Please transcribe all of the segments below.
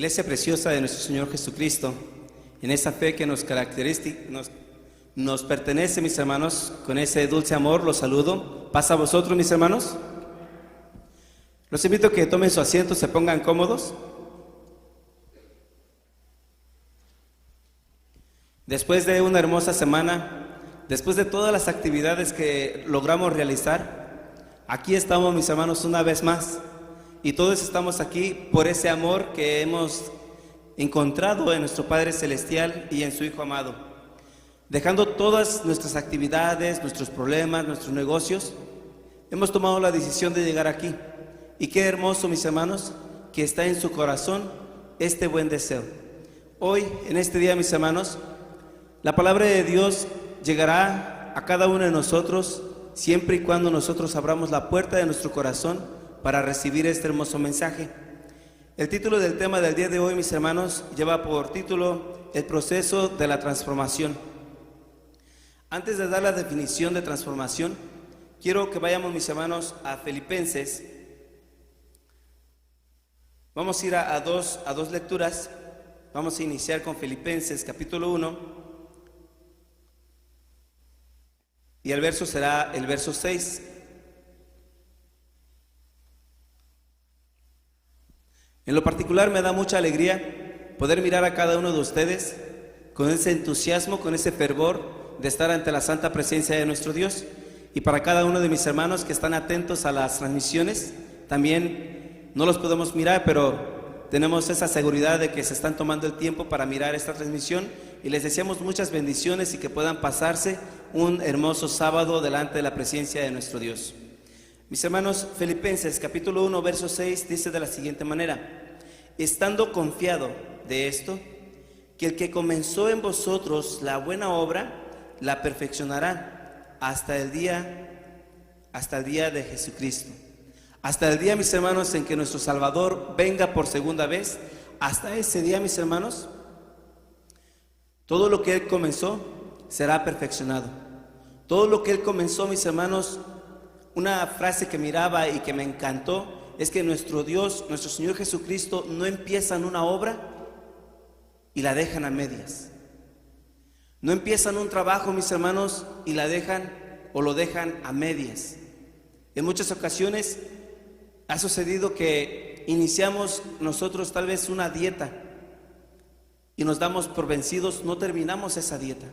Iglesia preciosa de nuestro Señor Jesucristo, en esa fe que nos caracteriza, nos pertenece, mis hermanos, con ese dulce amor, los saludo. ¿Pasa a vosotros, mis hermanos? Los invito a que tomen su asiento, se pongan cómodos. Después de una hermosa semana, después de todas las actividades que logramos realizar, aquí estamos, mis hermanos, una vez más. Y todos estamos aquí por ese amor que hemos encontrado en nuestro Padre Celestial y en su Hijo amado. Dejando todas nuestras actividades, nuestros problemas, nuestros negocios, hemos tomado la decisión de llegar aquí. Y qué hermoso, mis hermanos, que está en su corazón este buen deseo. Hoy, en este día, mis hermanos, la palabra de Dios llegará a cada uno de nosotros siempre y cuando nosotros abramos la puerta de nuestro corazón para recibir este hermoso mensaje. El título del tema del día de hoy, mis hermanos, lleva por título el proceso de la transformación. Antes de dar la definición de transformación, quiero que vayamos, mis hermanos, a Filipenses. Vamos a ir a dos lecturas. Vamos a iniciar con Filipenses capítulo 1 y el verso será el verso 6. En lo particular me da mucha alegría poder mirar a cada uno de ustedes con ese entusiasmo, con ese fervor de estar ante la santa presencia de nuestro Dios. Y para cada uno de mis hermanos que están atentos a las transmisiones, también no los podemos mirar, pero tenemos esa seguridad de que se están tomando el tiempo para mirar esta transmisión y les deseamos muchas bendiciones y que puedan pasarse un hermoso sábado delante de la presencia de nuestro Dios. Mis hermanos, Filipenses capítulo 1, verso 6 dice de la siguiente manera: estando confiado de esto, que el que comenzó en vosotros la buena obra, la perfeccionará hasta el día de Jesucristo. Hasta el día, mis hermanos, en que nuestro Salvador venga por segunda vez. Hasta ese día, mis hermanos, todo lo que Él comenzó será perfeccionado. Todo lo que Él comenzó, mis hermanos, una frase que miraba y que me encantó es que nuestro Dios, nuestro Señor Jesucristo, no empiezan una obra y la dejan a medias. No empiezan un trabajo, mis hermanos, y la dejan o lo dejan a medias. En muchas ocasiones ha sucedido que iniciamos nosotros tal vez una dieta y nos damos por vencidos, no terminamos esa dieta.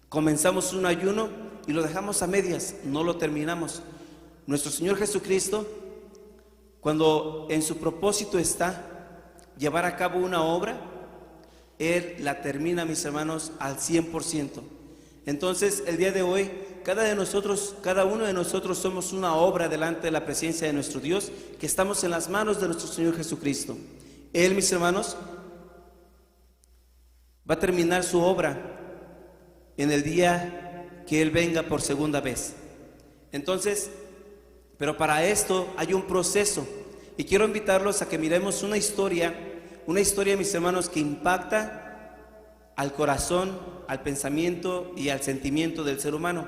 Comenzamos un ayuno y lo dejamos a medias, no lo terminamos. Nuestro Señor Jesucristo, cuando en su propósito está llevar a cabo una obra, Él la termina, mis hermanos, al 100%. Entonces, el día de hoy, cada uno de nosotros somos una obra delante de la presencia de nuestro Dios, que estamos en las manos de nuestro Señor Jesucristo. Él, mis hermanos, va a terminar su obra en el día que Él venga por segunda vez. Entonces, pero para esto hay un proceso, y quiero invitarlos a que miremos una historia, mis hermanos, que impacta al corazón, al pensamiento y al sentimiento del ser humano.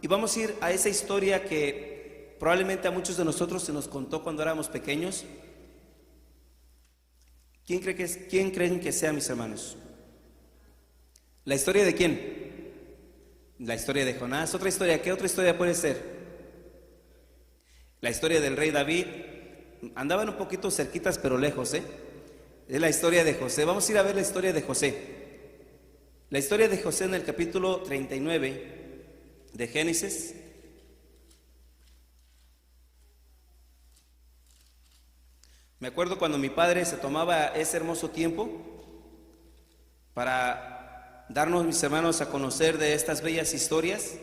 Y vamos a ir a esa historia que probablemente a muchos de nosotros se nos contó cuando éramos pequeños. ¿Quién creen que sea, mis hermanos? ¿La historia de quién? La historia de Jonás. ¿Otra historia? ¿Qué otra historia puede ser? La historia del rey David. Andaban un poquito cerquitas pero lejos, Es la historia de José. Vamos a ir a ver la historia de José. La historia de José en el capítulo 39 de Génesis. Me acuerdo cuando mi padre se tomaba ese hermoso tiempo para darnos, mis hermanos, a conocer de estas bellas historias,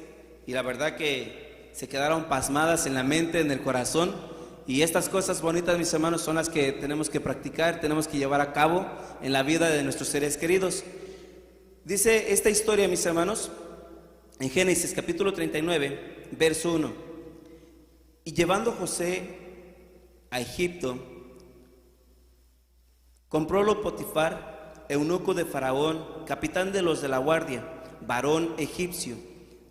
y la verdad que se quedaron pasmadas en la mente, en el corazón. Y estas cosas bonitas, mis hermanos, son las que tenemos que practicar, tenemos que llevar a cabo en la vida de nuestros seres queridos. Dice esta historia, mis hermanos, en Génesis capítulo 39, verso 1: y llevando José a Egipto, comprólo Potifar, eunuco de Faraón, capitán de los de la guardia, varón egipcio,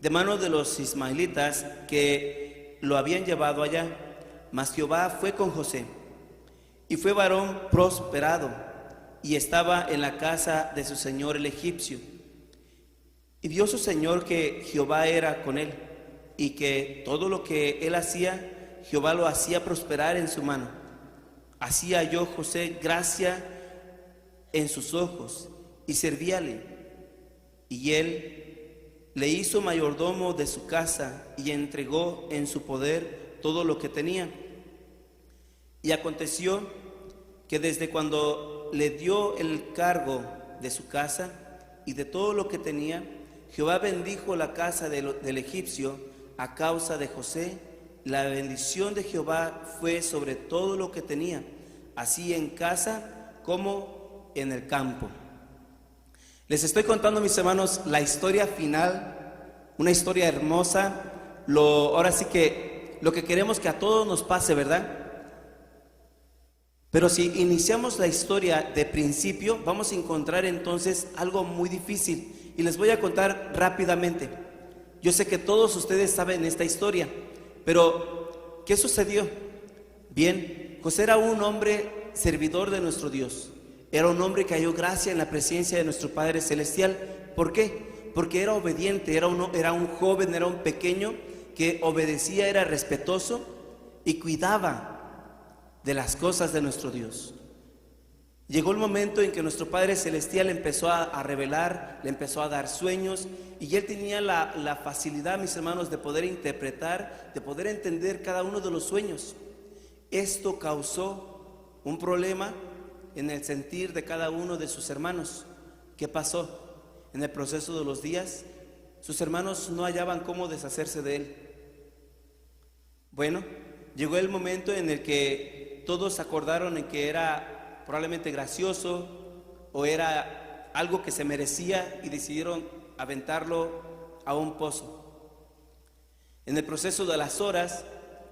de mano de los ismaelitas que lo habían llevado allá. Mas Jehová fue con José, y fue varón prosperado, y estaba en la casa de su señor el egipcio. Y vio su señor que Jehová era con él, y que todo lo que él hacía, Jehová lo hacía prosperar en su mano. Así halló José gracia en sus ojos, y servíale. Y él le hizo mayordomo de su casa, y entregó en su poder todo lo que tenía. Y aconteció que desde cuando le dio el cargo de su casa y de todo lo que tenía, Jehová bendijo la casa del egipcio a causa de José. La bendición de Jehová fue sobre todo lo que tenía, así en casa como en el campo. Les estoy contando, mis hermanos, la historia final, una historia hermosa. Ahora sí que lo que queremos que a todos nos pase, ¿verdad? Pero si iniciamos la historia de principio, vamos a encontrar entonces algo muy difícil. Y les voy a contar rápidamente. Yo sé que todos ustedes saben esta historia, pero ¿qué sucedió? Bien, José era un hombre servidor de nuestro Dios. Era un hombre que halló gracia en la presencia de nuestro Padre Celestial. ¿Por qué? Porque era obediente, era un joven, era un pequeño que obedecía, era respetuoso y cuidaba de las cosas de nuestro Dios. Llegó el momento en que nuestro Padre Celestial empezó a revelar, le empezó a dar sueños, y él tenía la facilidad, mis hermanos, de poder interpretar, de poder entender cada uno de los sueños. Esto causó un problema en el sentir de cada uno de sus hermanos. ¿Qué pasó? En el proceso de los días, sus hermanos no hallaban cómo deshacerse de él. Bueno, llegó el momento en el que todos acordaron en que era probablemente gracioso o era algo que se merecía, y decidieron aventarlo a un pozo. En el proceso de las horas,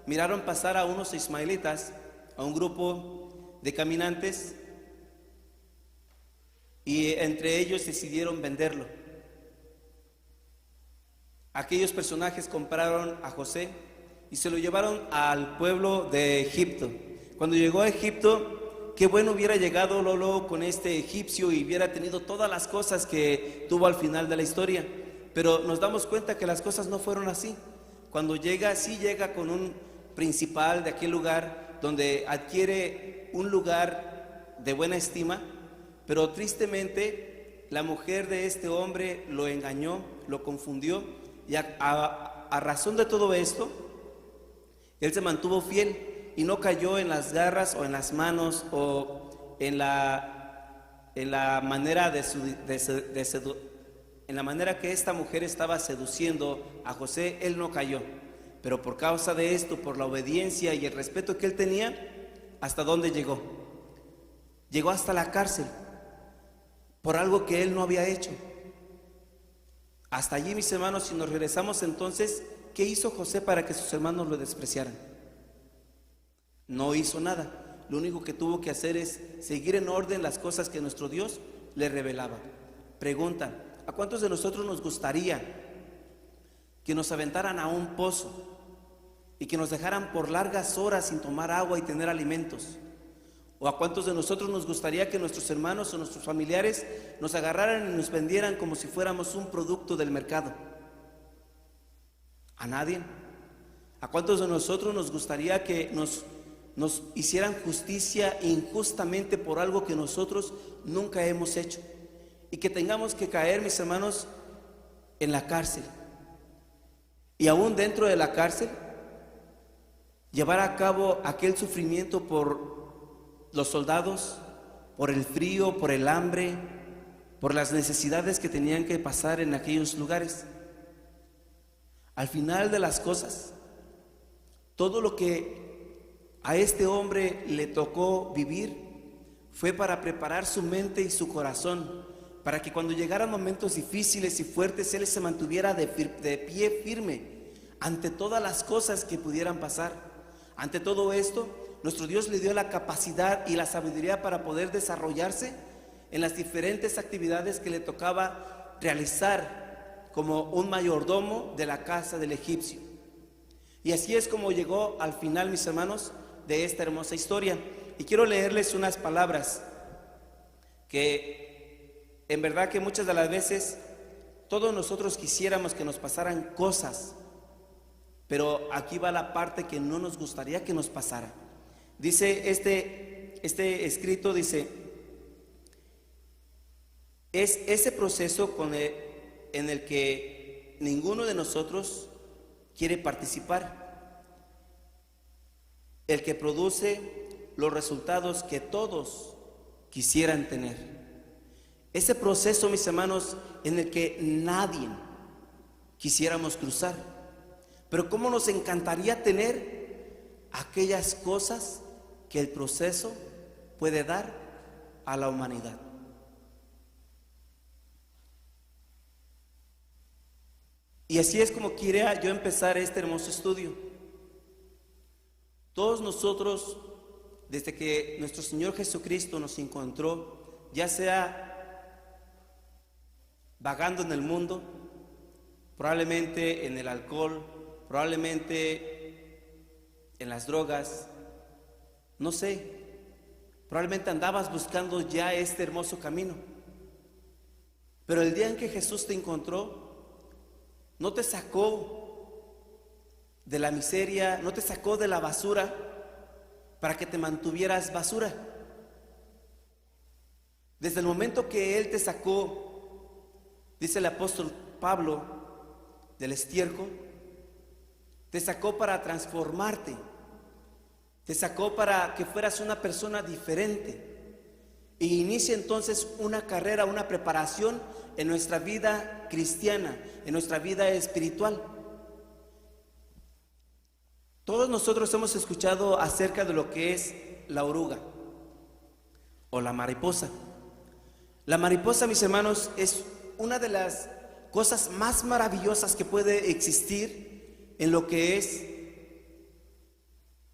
miraron pasar a unos ismaelitas, a un grupo de caminantes, y entre ellos decidieron venderlo. Aquellos personajes compraron a José y se lo llevaron al pueblo de Egipto. Cuando llegó a Egipto, qué bueno hubiera llegado Lolo con este egipcio y hubiera tenido todas las cosas que tuvo al final de la historia. Pero nos damos cuenta que las cosas no fueron así. Cuando llega, sí llega con un principal de aquel lugar, donde adquiere un lugar de buena estima, pero tristemente la mujer de este hombre lo engañó, lo confundió, y a razón de todo esto, él se mantuvo fiel y no cayó en las garras o en las manos o en la manera en la manera que esta mujer estaba seduciendo a José. Él no cayó, pero por causa de esto, por la obediencia y el respeto que él tenía, ¿hasta dónde llegó? Llegó hasta la cárcel por algo que él no había hecho. Hasta allí, mis hermanos. Si nos regresamos entonces, ¿qué hizo José para que sus hermanos lo despreciaran? No hizo nada. Lo único que tuvo que hacer es seguir en orden las cosas que nuestro Dios le revelaba. Pregunta: ¿a cuántos de nosotros nos gustaría que nos aventaran a un pozo y que nos dejaran por largas horas sin tomar agua y tener alimentos? ¿O a cuántos de nosotros nos gustaría que nuestros hermanos o nuestros familiares nos agarraran y nos vendieran como si fuéramos un producto del mercado? ¿A nadie? ¿A cuántos de nosotros nos gustaría que nos hicieran justicia injustamente por algo que nosotros nunca hemos hecho? Y que tengamos que caer, mis hermanos, en la cárcel. Y aún dentro de la cárcel, llevar a cabo aquel sufrimiento por los soldados, por el frío, por el hambre, por las necesidades que tenían que pasar en aquellos lugares. Al final de las cosas, todo lo que a este hombre le tocó vivir fue para preparar su mente y su corazón, para que cuando llegaran momentos difíciles y fuertes, él se mantuviera de pie firme ante todas las cosas que pudieran pasar. Ante todo esto, nuestro Dios le dio la capacidad y la sabiduría para poder desarrollarse en las diferentes actividades que le tocaba realizar como un mayordomo de la casa del egipcio. Y así es como llegó al final, mis hermanos, de esta hermosa historia. Y quiero leerles unas palabras que en verdad que muchas de las veces todos nosotros quisiéramos que nos pasaran cosas, pero aquí va la parte que no nos gustaría que nos pasara. Dice este escrito, dice, es ese proceso en el que ninguno de nosotros quiere participar, el que produce los resultados que todos quisieran tener. Ese proceso, mis hermanos, en el que nadie quisiéramos cruzar. Pero cómo nos encantaría tener aquellas cosas que el proceso puede dar a la humanidad. Y así es como quería yo empezar este hermoso estudio. Todos nosotros, desde que nuestro Señor Jesucristo nos encontró, ya sea vagando en el mundo, probablemente en el alcohol, probablemente en las drogas, no sé, probablemente andabas buscando ya este hermoso camino. Pero el día en que Jesús te encontró, no te sacó de la miseria, no te sacó de la basura para que te mantuvieras basura. Desde el momento que Él te sacó, dice el apóstol Pablo, del estiércol, te sacó para transformarte, te sacó para que fueras una persona diferente. E inicia entonces una carrera, una preparación en nuestra vida cristiana, en nuestra vida espiritual. Todos nosotros hemos escuchado acerca de lo que es la oruga o la mariposa. La mariposa, mis hermanos, es una de las cosas más maravillosas que puede existir en lo que es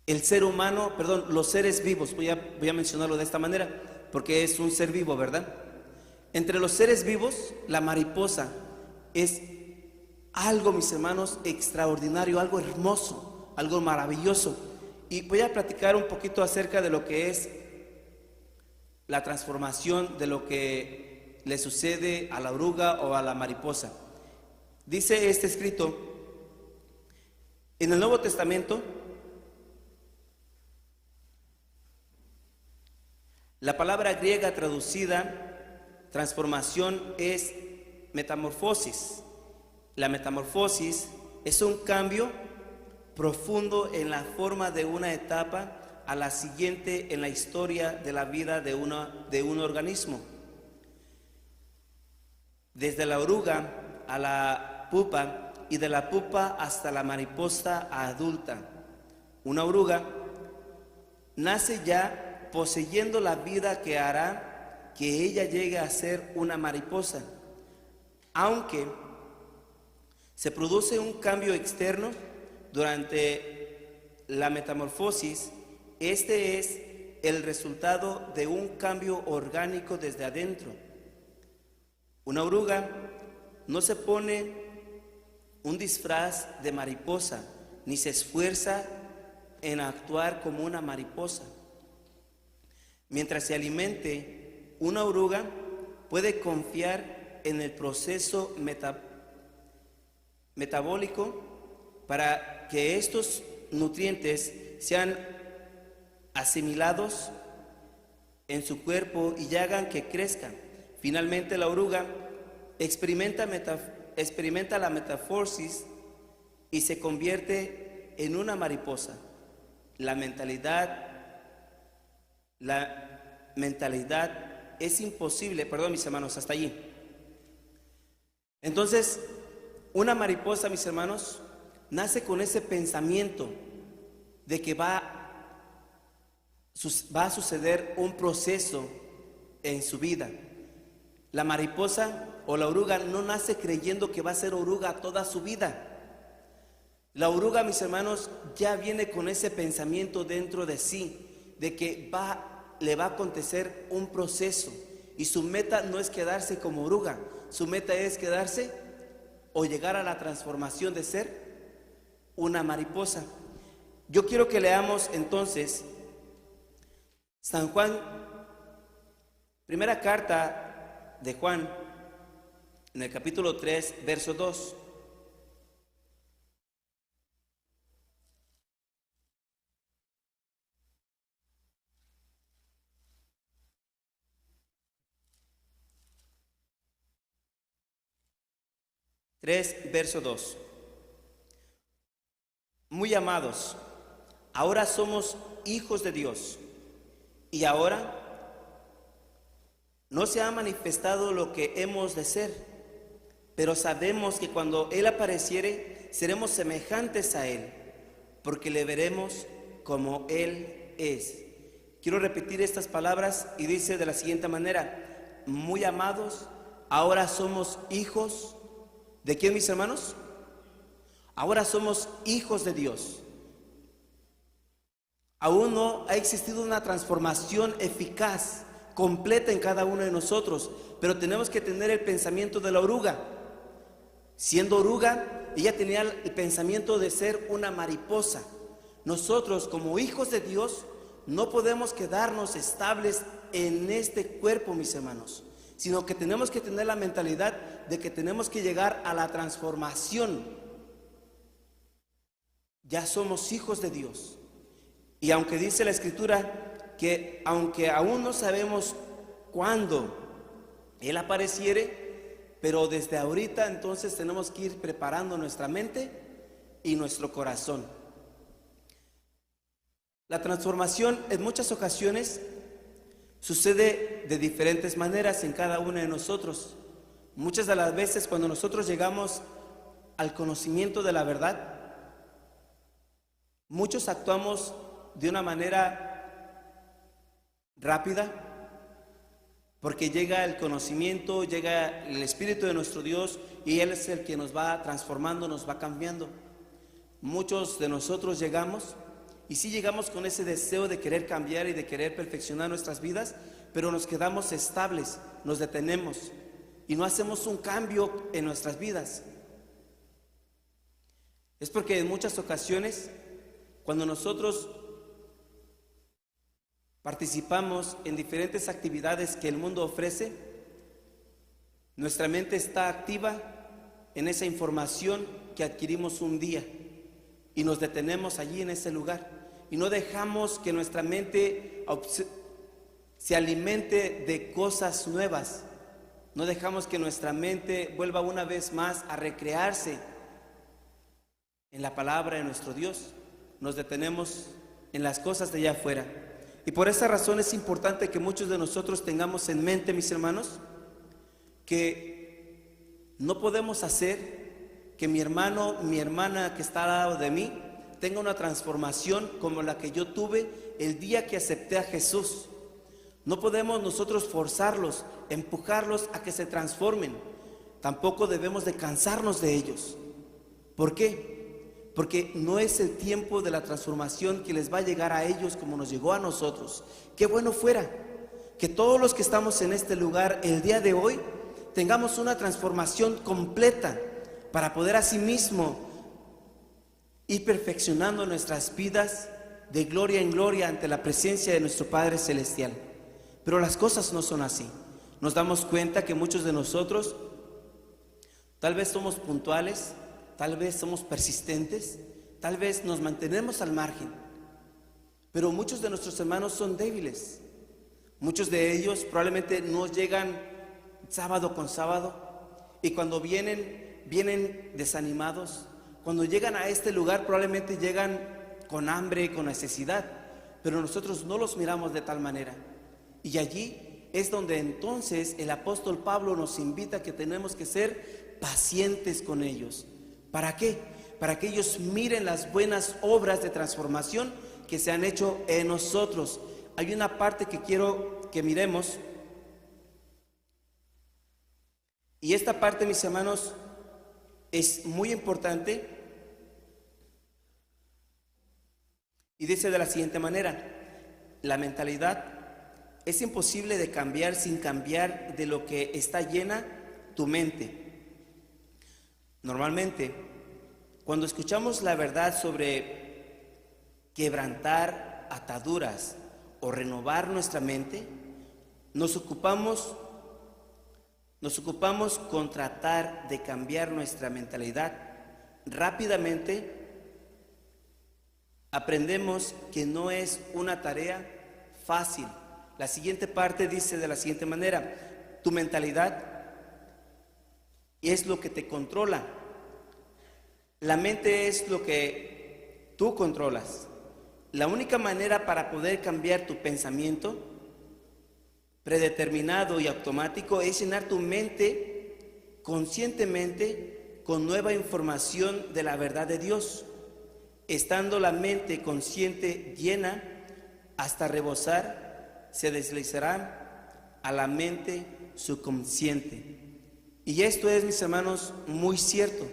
el ser humano, perdón, los seres vivos. Voy a mencionarlo de esta manera, porque es un ser vivo, ¿verdad? Entre los seres vivos, la mariposa es algo, mis hermanos, extraordinario, algo hermoso, algo maravilloso. Y voy a platicar un poquito acerca de lo que es la transformación, de lo que le sucede a la oruga o a la mariposa. Dice este escrito, en el Nuevo Testamento, la palabra griega traducida, transformación, es metamorfosis. La metamorfosis es un cambio profundo en la forma de una etapa a la siguiente en la historia de la vida de un organismo. Desde la oruga a la pupa y de la pupa hasta la mariposa adulta. Una oruga nace ya poseyendo la vida que hará que ella llegue a ser una mariposa. Aunque se produce un cambio externo durante la metamorfosis, este es el resultado de un cambio orgánico desde adentro. Una oruga no se pone un disfraz de mariposa, ni se esfuerza en actuar como una mariposa. Mientras se alimente, una oruga puede confiar en el proceso metabólico para que estos nutrientes sean asimilados en su cuerpo y hagan que crezcan. Finalmente, la oruga experimenta la metamorfosis y se convierte en una mariposa. La mentalidad es imposible, perdón mis hermanos, hasta allí. Entonces, una mariposa, mis hermanos, nace con ese pensamiento de que va a suceder un proceso en su vida. La mariposa o la oruga no nace creyendo que va a ser oruga toda su vida. La oruga, mis hermanos, ya viene con ese pensamiento dentro de sí, de que le va a acontecer un proceso. Y su meta no es quedarse como oruga, su meta es quedarse o llegar a la transformación de ser una mariposa. Yo quiero que leamos entonces San Juan Primera carta de Juan, en el capítulo 3, verso 2. Verso 2. Muy amados, ahora somos hijos de Dios, y ahora no se ha manifestado lo que hemos de ser, pero sabemos que cuando Él apareciere, seremos semejantes a Él, porque le veremos como Él es. Quiero repetir estas palabras y dice de la siguiente manera: muy amados, ahora somos hijos. ¿De quién, mis hermanos? Ahora somos hijos de Dios. Aún no ha existido una transformación eficaz, completa en cada uno de nosotros, pero tenemos que tener el pensamiento de la oruga. Siendo oruga, ella tenía el pensamiento de ser una mariposa. Nosotros, como hijos de Dios, no podemos quedarnos estables en este cuerpo, mis hermanos, sino que tenemos que tener la mentalidad de que tenemos que llegar a la transformación. Ya somos hijos de Dios. Y aunque dice la Escritura que aunque aún no sabemos cuándo Él apareciere, pero desde ahorita entonces tenemos que ir preparando nuestra mente y nuestro corazón. La transformación en muchas ocasiones sucede de diferentes maneras en cada uno de nosotros. Muchas de las veces cuando nosotros llegamos al conocimiento de la verdad, muchos actuamos de una manera rápida, porque llega el conocimiento, llega el Espíritu de nuestro Dios y Él es el que nos va transformando, nos va cambiando. Muchos de nosotros llegamos, y sí llegamos con ese deseo de querer cambiar y de querer perfeccionar nuestras vidas, pero nos quedamos estables, nos detenemos y no hacemos un cambio en nuestras vidas. Es porque en muchas ocasiones, cuando nosotros participamos en diferentes actividades que el mundo ofrece, nuestra mente está activa en esa información que adquirimos un día y nos detenemos allí en ese lugar y no dejamos que nuestra mente se alimente de cosas nuevas. No dejamos que nuestra mente vuelva una vez más a recrearse en la palabra de nuestro Dios. Nos detenemos en las cosas de allá afuera. Y por esa razón es importante que muchos de nosotros tengamos en mente, mis hermanos, que no podemos hacer que mi hermano, mi hermana que está al lado de mí tenga una transformación como la que yo tuve el día que acepté a Jesús. No podemos nosotros forzarlos, empujarlos a que se transformen. Tampoco debemos de cansarnos de ellos. ¿Por qué? Porque no es el tiempo de la transformación que les va a llegar a ellos como nos llegó a nosotros. Qué bueno fuera que todos los que estamos en este lugar el día de hoy tengamos una transformación completa para poder asimismo ir perfeccionando nuestras vidas de gloria en gloria ante la presencia de nuestro Padre Celestial. Pero las cosas no son así. Nos damos cuenta que muchos de nosotros tal vez somos puntuales, tal vez somos persistentes, tal vez nos mantenemos al margen, pero muchos de nuestros hermanos son débiles. Muchos de ellos probablemente no llegan sábado con sábado, y cuando vienen desanimados. Cuando llegan a este lugar probablemente llegan con hambre, con necesidad, pero nosotros no los miramos de tal manera. Y allí es donde entonces el apóstol Pablo nos invita a que tenemos que ser pacientes con ellos. ¿Para qué? Para que ellos miren las buenas obras de transformación que se han hecho en nosotros. Hay una parte que quiero que miremos, y esta parte, mis hermanos, es muy importante, y dice de la siguiente manera: la mentalidad es imposible de cambiar sin cambiar de lo que está llena tu mente. Normalmente, cuando escuchamos la verdad sobre quebrantar ataduras o renovar nuestra mente, Nos ocupamos con tratar de cambiar nuestra mentalidad. Rápidamente aprendemos que no es una tarea fácil. La siguiente parte dice de la siguiente manera: tu mentalidad es lo que te controla. La mente es lo que tú controlas. La única manera para poder cambiar tu pensamiento predeterminado y automático es llenar tu mente conscientemente con nueva información de la verdad de Dios. Estando la mente consciente llena hasta rebosar, se deslizará a la mente subconsciente. Y esto es, mis hermanos, muy cierto,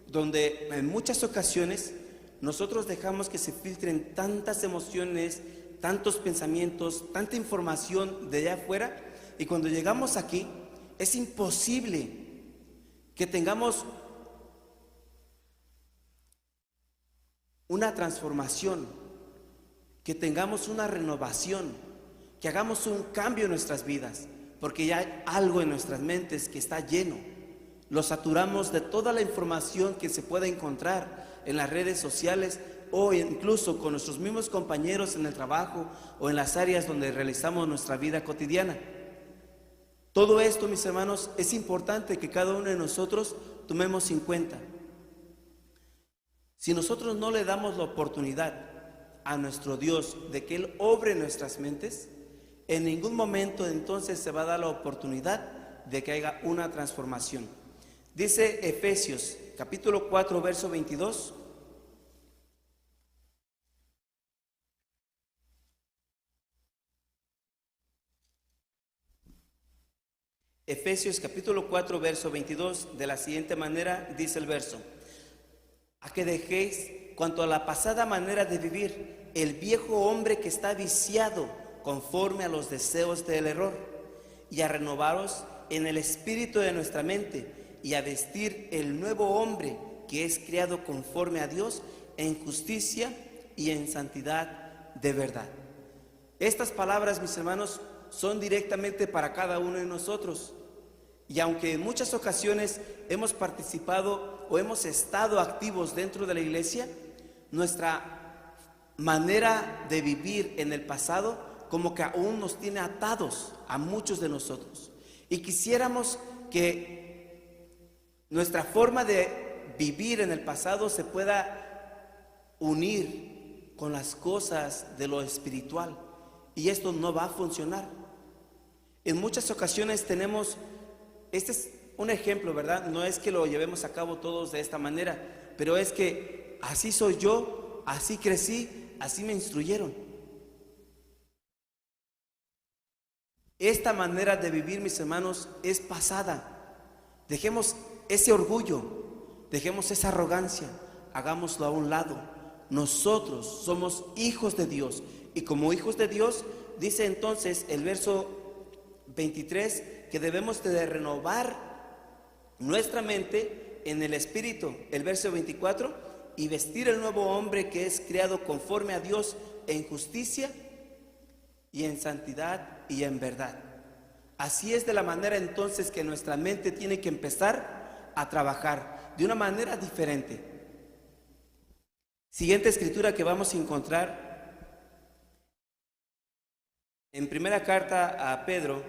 donde en muchas ocasiones nosotros dejamos que se filtren tantas emociones, tantos pensamientos, tanta información de allá afuera, y cuando llegamos aquí es imposible que tengamos una transformación, que tengamos una renovación, que hagamos un cambio en nuestras vidas, porque ya hay algo en nuestras mentes que está lleno. Lo saturamos de toda la información que se pueda encontrar en las redes sociales o incluso con nuestros mismos compañeros en el trabajo o en las áreas donde realizamos nuestra vida cotidiana. Todo esto, mis hermanos, es importante que cada uno de nosotros tomemos en cuenta. Si nosotros no le damos la oportunidad a nuestro Dios de que Él obre en nuestras mentes, en ningún momento entonces se va a dar la oportunidad de que haya una transformación. Dice Efesios capítulo 4, verso 22. Efesios capítulo 4, verso 22, de la siguiente manera dice el verso: a que dejéis cuanto a la pasada manera de vivir, el viejo hombre que está viciado conforme a los deseos del error, y a renovaros en el espíritu de nuestra mente, y a vestir el nuevo hombre que es creado conforme a Dios en justicia y en santidad de verdad. Estas palabras, mis hermanos, son directamente para cada uno de nosotros. Y aunque en muchas ocasiones hemos participado o hemos estado activos dentro de la iglesia, nuestra manera de vivir en el pasado como que aún nos tiene atados a muchos de nosotros. Y quisiéramos que nuestra forma de vivir en el pasado se pueda unir con las cosas de lo espiritual. Y esto no va a funcionar. En muchas ocasiones tenemos, este es un ejemplo, ¿verdad? No es que lo llevemos a cabo todos de esta manera, pero es que así soy yo, así crecí, así me instruyeron. Esta manera de vivir, mis hermanos, es pasada. Dejemos ese orgullo, dejemos esa arrogancia, hagámoslo a un lado. Nosotros somos hijos de Dios, y como hijos de Dios, dice entonces el verso 23, que debemos de renovar nuestra mente en el espíritu. El verso 24, y vestir el nuevo hombre que es creado conforme a Dios en justicia y en santidad y en verdad. Así es de la manera entonces que nuestra mente tiene que empezar a trabajar de una manera diferente. Siguiente escritura que vamos a encontrar en primera carta a Pedro,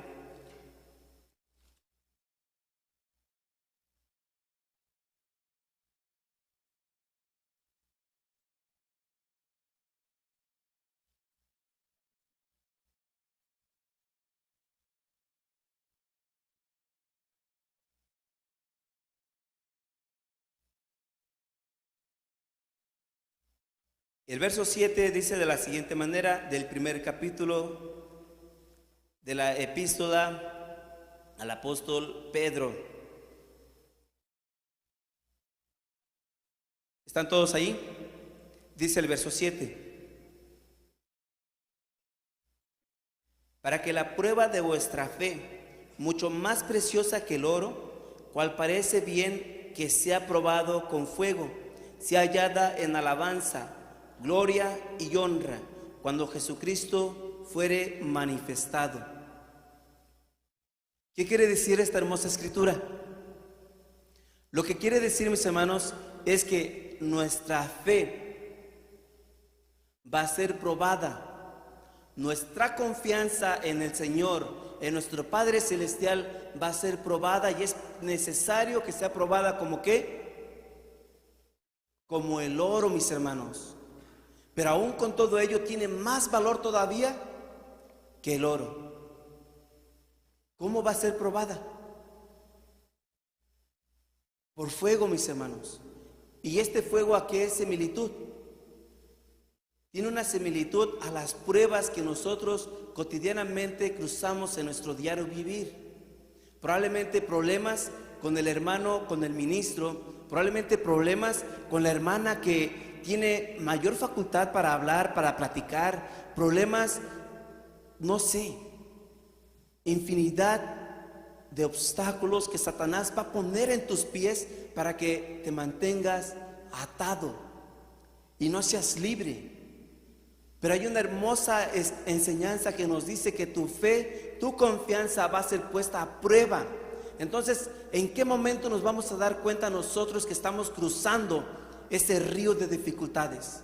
el verso 7 dice de la siguiente manera, del primer capítulo de la epístola al apóstol Pedro. ¿Están todos ahí? Dice el verso 7: para que la prueba de vuestra fe, mucho más preciosa que el oro, cual parece bien que sea probado con fuego, sea hallada en alabanza, gloria y honra, cuando Jesucristo fuere manifestado. ¿Qué quiere decir esta hermosa escritura? Lo que quiere decir, mis hermanos, es que nuestra fe va a ser probada. Nuestra confianza en el Señor, en nuestro Padre Celestial, va a ser probada, y es necesario que sea probada como ¿qué? Como el oro, mis hermanos. Pero aún con todo ello tiene más valor todavía que el oro. ¿Cómo va a ser probada? Por fuego, mis hermanos. ¿Y este fuego a qué es similitud? Tiene una similitud a las pruebas que nosotros cotidianamente cruzamos en nuestro diario vivir. Probablemente problemas con el hermano, con el ministro, probablemente problemas con la hermana que tiene mayor facultad para hablar, para platicar, problemas, no sé, infinidad de obstáculos que Satanás va a poner en tus pies para que te mantengas atado y no seas libre. Pero hay una hermosa enseñanza que nos dice que tu fe, tu confianza va a ser puesta a prueba. Entonces, ¿en qué momento nos vamos a dar cuenta nosotros que estamos cruzando ese río de dificultades,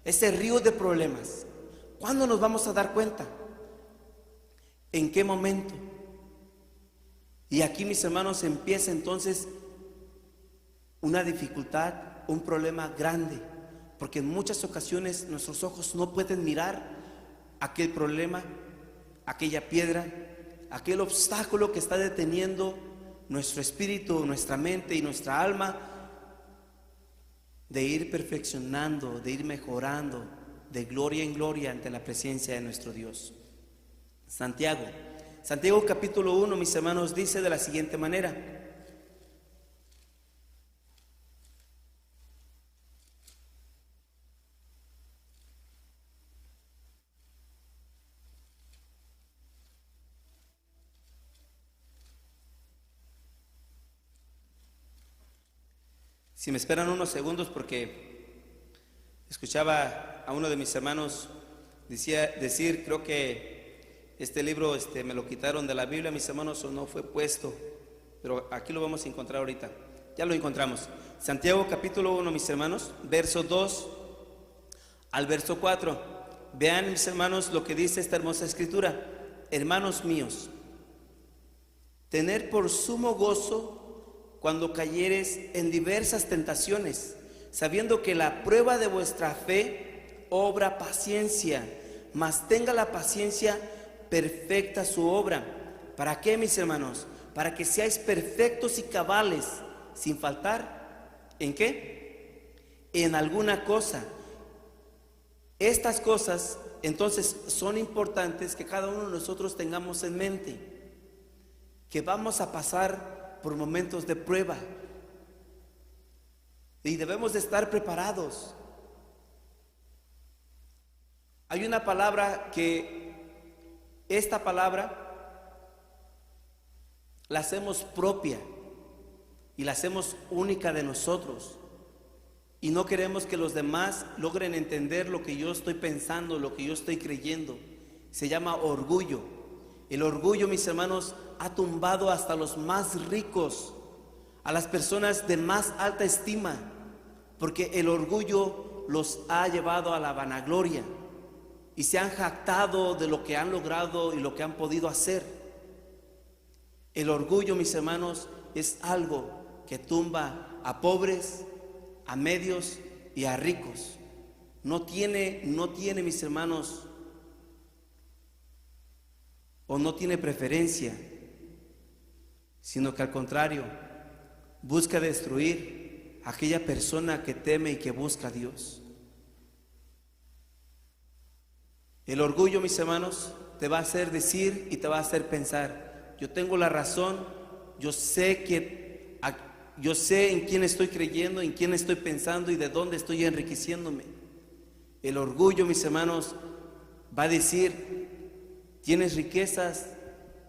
ese río de problemas? ¿Cuándo nos vamos a dar cuenta? ¿En qué momento? Y aquí, mis hermanos, empieza entonces una dificultad, un problema grande, porque en muchas ocasiones nuestros ojos no pueden mirar aquel problema, aquella piedra, aquel obstáculo que está deteniendo nuestro espíritu, nuestra mente y nuestra alma de ir perfeccionando, de ir mejorando de gloria en gloria ante la presencia de nuestro Dios. Santiago capítulo 1, mis hermanos, dice de la siguiente manera: si me esperan unos segundos, porque escuchaba a uno de mis hermanos decir, creo que este libro me lo quitaron de la Biblia, mis hermanos, o no fue puesto, pero aquí lo vamos a encontrar ahorita. Ya lo encontramos. Santiago capítulo 1, mis hermanos, verso 2 al verso 4. Vean, mis hermanos, lo que dice esta hermosa escritura: hermanos míos, tener por sumo gozo cuando cayeres en diversas tentaciones, sabiendo que la prueba de vuestra fe obra paciencia, mas tenga la paciencia perfecta su obra. ¿Para qué, mis hermanos? Para que seáis perfectos y cabales, sin faltar, ¿en qué? En alguna cosa. Estas cosas, entonces, son importantes que cada uno de nosotros tengamos en mente, que vamos a pasar por momentos de prueba y debemos de estar preparados. Hay una palabra que esta palabra la hacemos propia y la hacemos única de nosotros, y no queremos que los demás logren entender lo que yo estoy pensando, lo que yo estoy creyendo. Se llama orgullo. El orgullo, mis hermanos, ha tumbado hasta los más ricos, a las personas de más alta estima, porque el orgullo los ha llevado a la vanagloria y se han jactado de lo que han logrado y lo que han podido hacer. El orgullo, mis hermanos, es algo que tumba a pobres, a medios y a ricos. No tiene, mis hermanos, o no tiene preferencia, sino que al contrario, busca destruir a aquella persona que teme y que busca a Dios. El orgullo, mis hermanos, te va a hacer decir y te va a hacer pensar: yo tengo la razón, yo sé en quién estoy creyendo, en quién estoy pensando y de dónde estoy enriqueciéndome. El orgullo, mis hermanos, va a decir: tienes riquezas,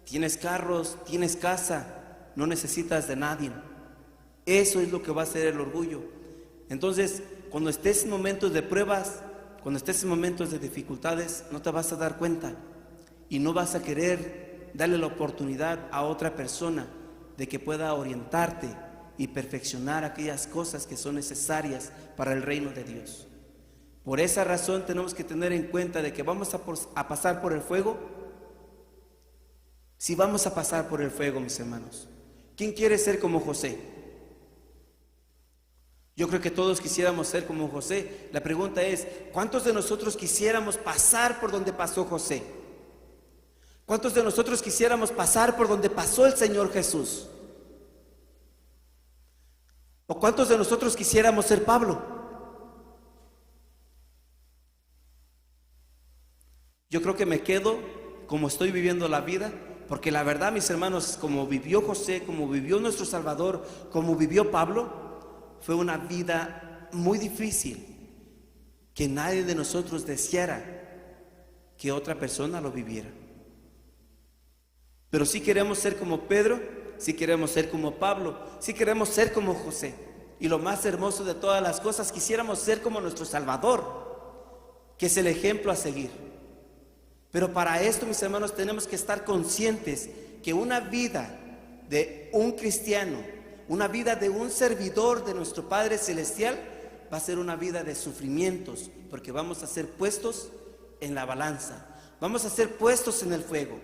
tienes carros, tienes casa, no necesitas de nadie. Eso es lo que va a hacer el orgullo. Entonces, cuando estés en momentos de pruebas, cuando estés en momentos de dificultades, no te vas a dar cuenta y no vas a querer darle la oportunidad a otra persona de que pueda orientarte y perfeccionar aquellas cosas que son necesarias para el reino de Dios. Por esa razón tenemos que tener en cuenta de que vamos a pasar por el fuego. Si vamos a pasar por el fuego, mis hermanos, ¿quién quiere ser como José? Yo creo que todos quisiéramos ser como José. La pregunta es, ¿cuántos de nosotros quisiéramos pasar por donde pasó José? ¿Cuántos de nosotros quisiéramos pasar por donde pasó el Señor Jesús? ¿O cuántos de nosotros quisiéramos ser Pablo? Yo creo que me quedo como estoy viviendo la vida, porque la verdad, mis hermanos, como vivió José, como vivió nuestro Salvador, como vivió Pablo, fue una vida muy difícil que nadie de nosotros deseara que otra persona lo viviera. Pero sí queremos ser como Pedro, sí queremos ser como Pablo, sí queremos ser como José. Y lo más hermoso de todas las cosas, quisiéramos ser como nuestro Salvador, que es el ejemplo a seguir. Pero para esto, mis hermanos, tenemos que estar conscientes que una vida de un cristiano, una vida de un servidor de nuestro Padre Celestial, va a ser una vida de sufrimientos, porque vamos a ser puestos en la balanza, vamos a ser puestos en el fuego.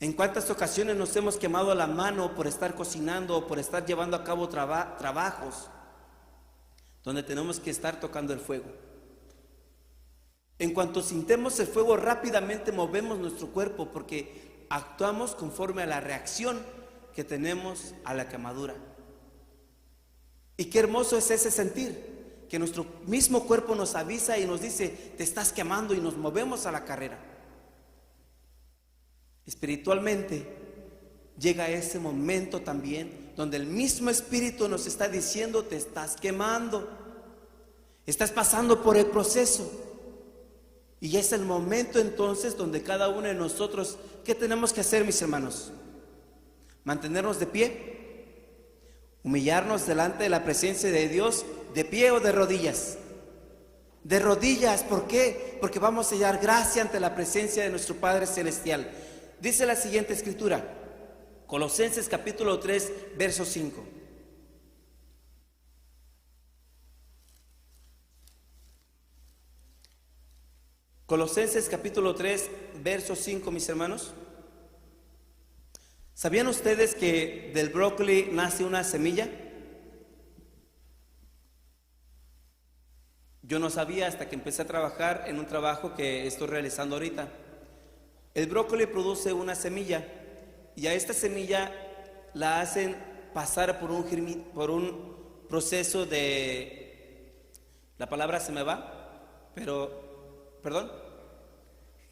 ¿En cuántas ocasiones nos hemos quemado la mano por estar cocinando o por estar llevando a cabo trabajos donde tenemos que estar tocando el fuego? En cuanto sintemos el fuego, rápidamente movemos nuestro cuerpo porque actuamos conforme a la reacción que tenemos a la quemadura. Y qué hermoso es ese sentir, que nuestro mismo cuerpo nos avisa y nos dice, te estás quemando, y nos movemos a la carrera. Espiritualmente llega ese momento también donde el mismo Espíritu nos está diciendo, te estás quemando, estás pasando por el proceso. Y es el momento entonces donde cada uno de nosotros, ¿qué tenemos que hacer, mis hermanos? Mantenernos de pie, humillarnos delante de la presencia de Dios, de pie o de rodillas. De rodillas, ¿por qué? Porque vamos a hallar gracia ante la presencia de nuestro Padre Celestial. Dice la siguiente escritura, Colosenses capítulo 3, verso 5. Colosenses capítulo 3, verso 5, mis hermanos. ¿Sabían ustedes que del brócoli nace una semilla? Yo no sabía hasta que empecé a trabajar en un trabajo que estoy realizando ahorita. El brócoli produce una semilla y a esta semilla la hacen pasar por un proceso de, la palabra se me va,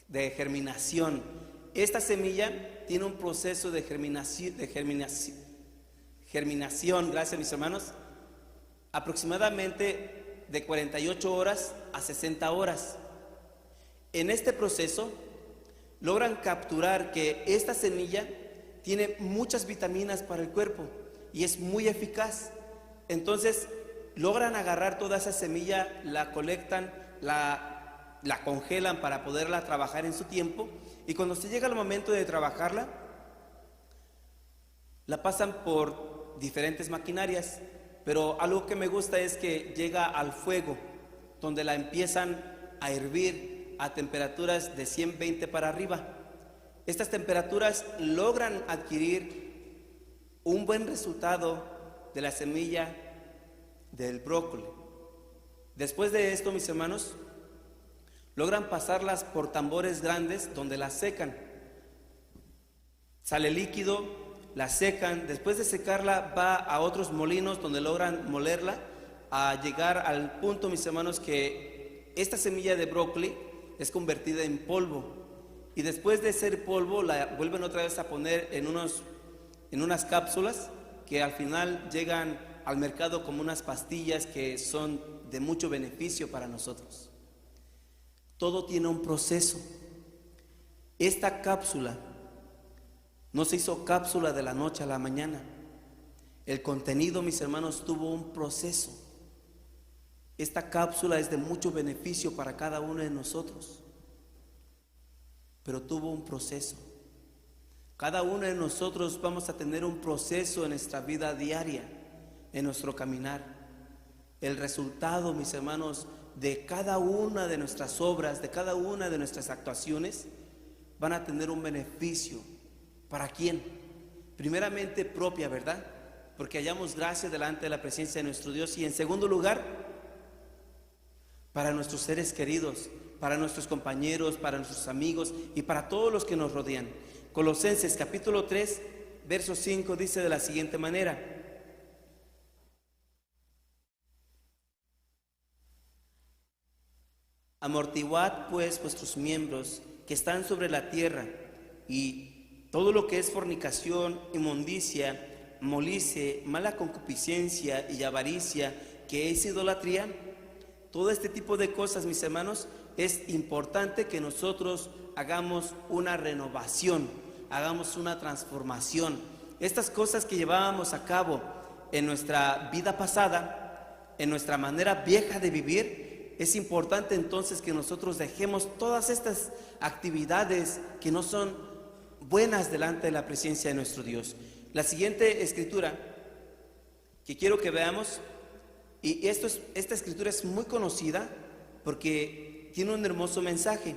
de germinación. Esta semilla tiene un proceso de germinación, gracias mis hermanos, aproximadamente de 48 horas a 60 horas. En este proceso logran capturar que esta semilla tiene muchas vitaminas para el cuerpo y es muy eficaz. Entonces logran agarrar toda esa semilla, la colectan, la congelan para poderla trabajar en su tiempo, y cuando se llega el momento de trabajarla, la pasan por diferentes maquinarias, pero algo que me gusta es que llega al fuego, donde la empiezan a hervir a temperaturas de 120 para arriba. Estas temperaturas logran adquirir un buen resultado de la semilla del brócoli. Después de esto, mis hermanos, logran pasarlas por tambores grandes donde las secan. Sale líquido, la secan, después de secarla va a otros molinos donde logran molerla, a llegar al punto, mis hermanos, que esta semilla de brócoli es convertida en polvo, y después de ser polvo la vuelven otra vez a poner en unas cápsulas que al final llegan al mercado como unas pastillas que son de mucho beneficio para nosotros. Todo tiene un proceso. Esta cápsula no se hizo cápsula de la noche a la mañana. El contenido, mis hermanos, tuvo un proceso. Esta cápsula es de mucho beneficio para cada uno de nosotros, pero tuvo un proceso. Cada uno de nosotros vamos a tener un proceso en nuestra vida diaria, en nuestro caminar. El resultado, mis hermanos, de cada una de nuestras obras, de cada una de nuestras actuaciones, van a tener un beneficio. ¿Para quién? Primeramente propia, ¿verdad? Porque hallamos gracia delante de la presencia de nuestro Dios. Y en segundo lugar, para nuestros seres queridos, para nuestros compañeros, para nuestros amigos y para todos los que nos rodean. Colosenses capítulo 3, verso 5 dice de la siguiente manera: amortiguad pues vuestros miembros que están sobre la tierra, y todo lo que es fornicación, inmundicia, molicie, mala concupiscencia y avaricia, que es idolatría. Todo este tipo de cosas, mis hermanos, es importante que nosotros hagamos una renovación, hagamos una transformación. Estas cosas que llevábamos a cabo en nuestra vida pasada, en nuestra manera vieja de vivir, es importante entonces que nosotros dejemos todas estas actividades que no son buenas delante de la presencia de nuestro Dios. La siguiente escritura que quiero que veamos, y esta escritura es muy conocida porque tiene un hermoso mensaje,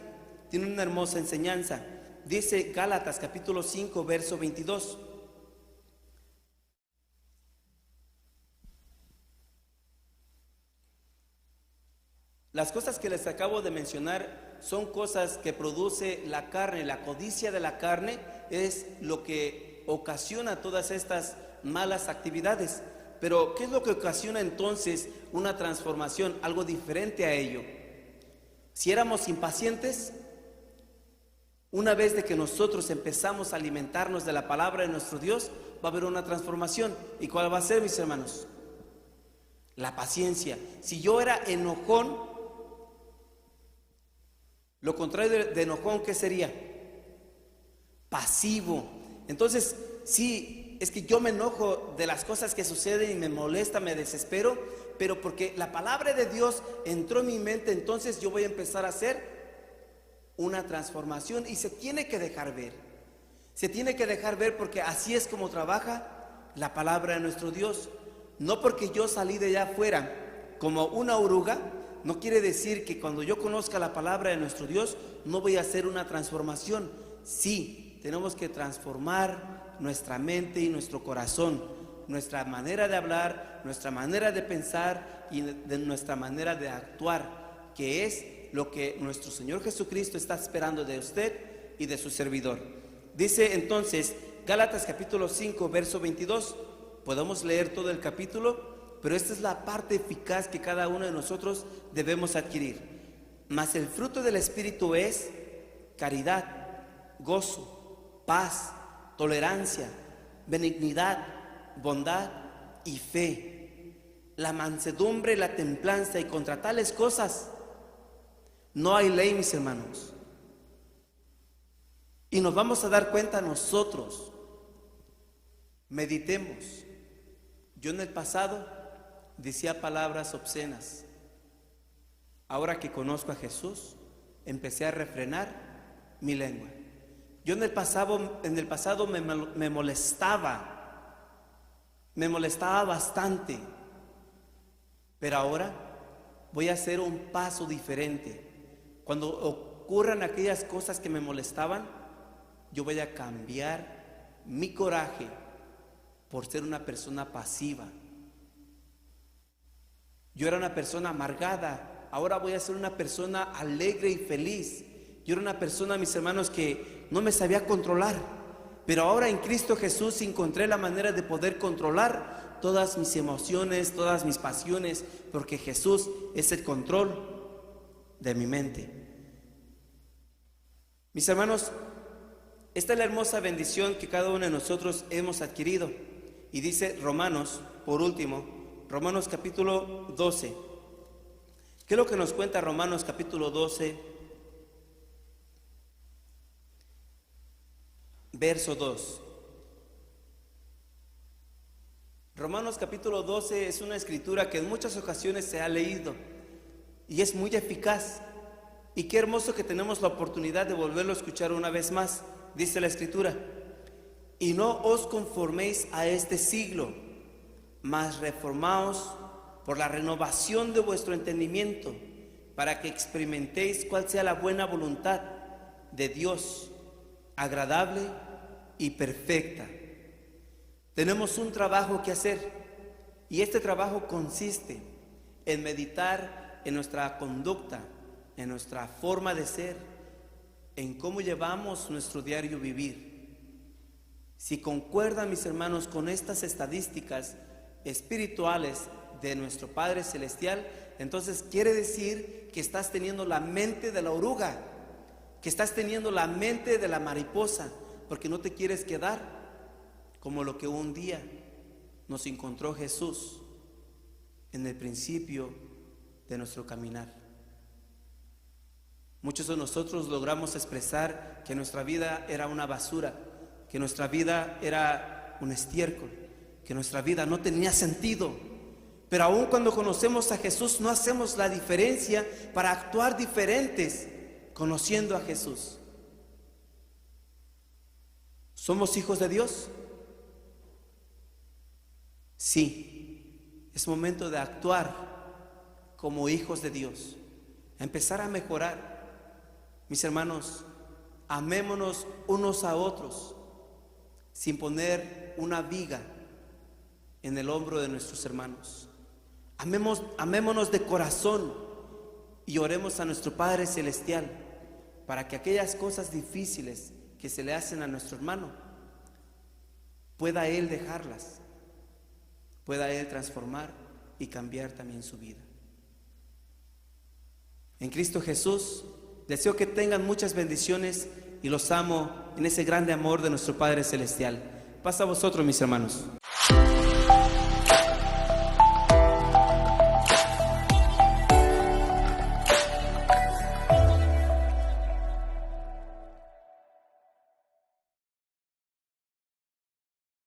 tiene una hermosa enseñanza. Dice Gálatas capítulo 5, verso 22. Las cosas que les acabo de mencionar son cosas que produce la carne. La codicia de la carne es lo que ocasiona todas estas malas actividades. Pero ¿qué es lo que ocasiona entonces una transformación, algo diferente a ello? Si éramos impacientes, una vez de que nosotros empezamos a alimentarnos de la palabra de nuestro Dios, va a haber una transformación. ¿Y cuál va a ser, mis hermanos? La paciencia. Si yo era enojón, lo contrario de enojón, ¿qué sería? Pasivo. Entonces, sí, es que yo me enojo de las cosas que suceden y me molesta, me desespero, pero porque la palabra de Dios entró en mi mente, entonces yo voy a empezar a hacer una transformación y se tiene que dejar ver. Se tiene que dejar ver porque así es como trabaja la palabra de nuestro Dios. No porque yo salí de allá afuera como una oruga, no quiere decir que cuando yo conozca la palabra de nuestro Dios no voy a hacer una transformación. Sí, tenemos que transformar nuestra mente y nuestro corazón, nuestra manera de hablar, nuestra manera de pensar y de nuestra manera de actuar, que es lo que nuestro Señor Jesucristo está esperando de usted y de su servidor. Dice entonces Gálatas capítulo 5, verso 22. Podemos leer todo el capítulo, pero esta es la parte eficaz que cada uno de nosotros debemos adquirir. Mas el fruto del Espíritu es caridad, gozo, paz, tolerancia, benignidad, bondad y fe, la mansedumbre, la templanza, y contra tales cosas no hay ley, mis hermanos. Y nos vamos a dar cuenta nosotros. Meditemos. Yo en el pasado decía palabras obscenas. Ahora que conozco a Jesús, empecé a refrenar mi lengua. Yo en el pasado me molestaba bastante, pero ahora voy a hacer un paso diferente. Cuando ocurran aquellas cosas que me molestaban, yo voy a cambiar mi coraje por ser una persona pasiva. Yo era una persona amargada, ahora voy a ser una persona alegre y feliz. Yo era una persona, mis hermanos, que no me sabía controlar, pero ahora en Cristo Jesús encontré la manera de poder controlar todas mis emociones, todas mis pasiones, porque Jesús es el control de mi mente. Mis hermanos, esta es la hermosa bendición que cada uno de nosotros hemos adquirido. Y dice Romanos, por último, Romanos capítulo 12. ¿Qué es lo que nos cuenta Romanos capítulo 12? Verso 2. Romanos capítulo 12 es una escritura que en muchas ocasiones se ha leído y es muy eficaz. Y qué hermoso que tenemos la oportunidad de volverlo a escuchar una vez más. Dice la escritura: Y no os conforméis a este siglo, mas reformaos por la renovación de vuestro entendimiento, para que experimentéis cuál sea la buena voluntad de Dios, agradable y perfecta. Tenemos un trabajo que hacer, y este trabajo consiste en meditar en nuestra conducta, en nuestra forma de ser, en cómo llevamos nuestro diario vivir. Si concuerdan, mis hermanos, con estas estadísticas espirituales de nuestro Padre Celestial, entonces quiere decir que estás teniendo la mente de la oruga, que estás teniendo la mente de la mariposa, porque no te quieres quedar como lo que un día nos encontró Jesús en el principio de nuestro caminar. Muchos de nosotros logramos expresar que nuestra vida era una basura, que nuestra vida era un estiércol, que nuestra vida no tenía sentido. Pero aún cuando conocemos a Jesús no hacemos la diferencia para actuar diferentes conociendo a Jesús. ¿Somos hijos de Dios? Sí, es momento de actuar como hijos de Dios, empezar a mejorar. Mis hermanos, amémonos unos a otros, sin poner una viga en el hombro de nuestros hermanos. Amémonos de corazón y oremos a nuestro Padre Celestial para que aquellas cosas difíciles que se le hacen a nuestro hermano pueda Él dejarlas, pueda Él transformar y cambiar también su vida. En Cristo Jesús deseo que tengan muchas bendiciones y los amo en ese grande amor de nuestro Padre Celestial. Paz a vosotros, mis hermanos.